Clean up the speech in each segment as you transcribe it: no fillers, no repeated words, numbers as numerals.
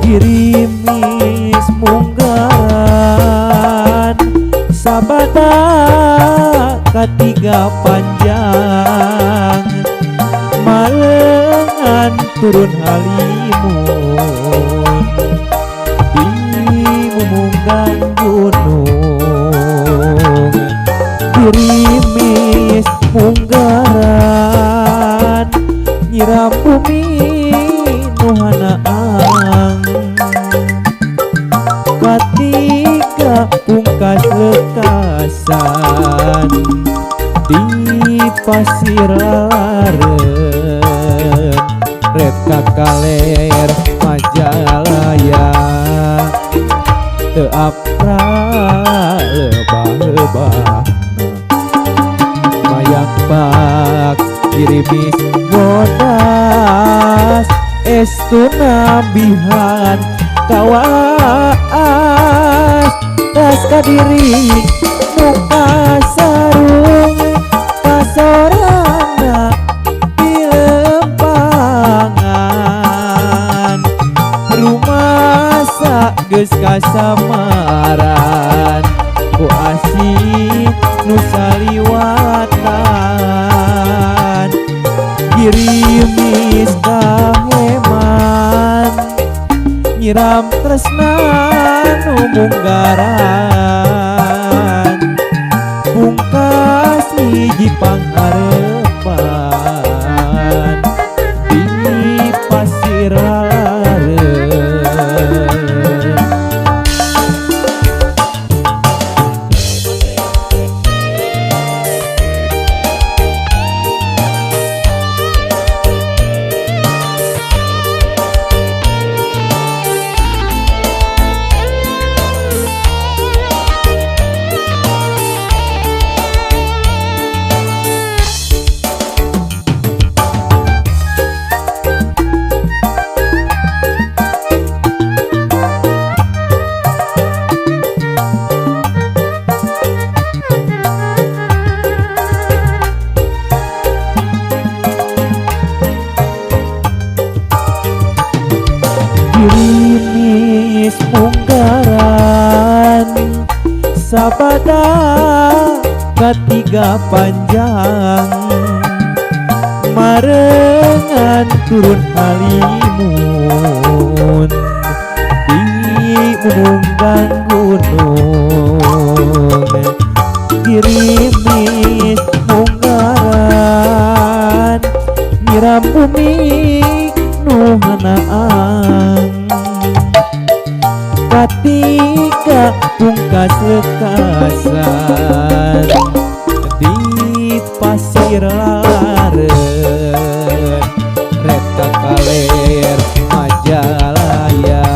Girimis munggaran sabada katiga panjang malengan turun halimun di mumunggan gunung. Girimis munggaran nyiram bumi nuhanaang ketika pungkas lekasan di pasir laren red kakaler Majalaya teu apra lebah-lebah mayak bak girimis bodas estu nabihan kawas tas kadiri muka sarung pasorana di lempangan rumah geus kasamaran ku asih nu saliwatan girimis kaheman nyiram tresna nu munggaran pungkas hiji pangharepan di pasir laren. Girimis munggaran sabada katiga panjang marengan turun halimun di mumunggan gunung. Girimis munggaran nyiram bumi nuhanaang ketika pungkas lekasan di pasir laren red kakaler Majalaya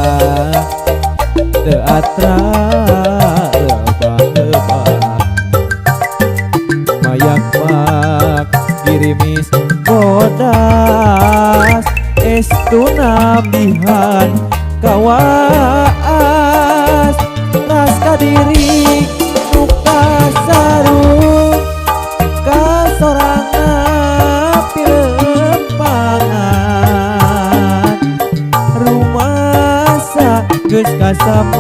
teu atra lebah-lebah mayak mak girimis bodas estu nabihan kawas ras kadiri nuka sarung kasorangna pilempangan rumah geus kasamaran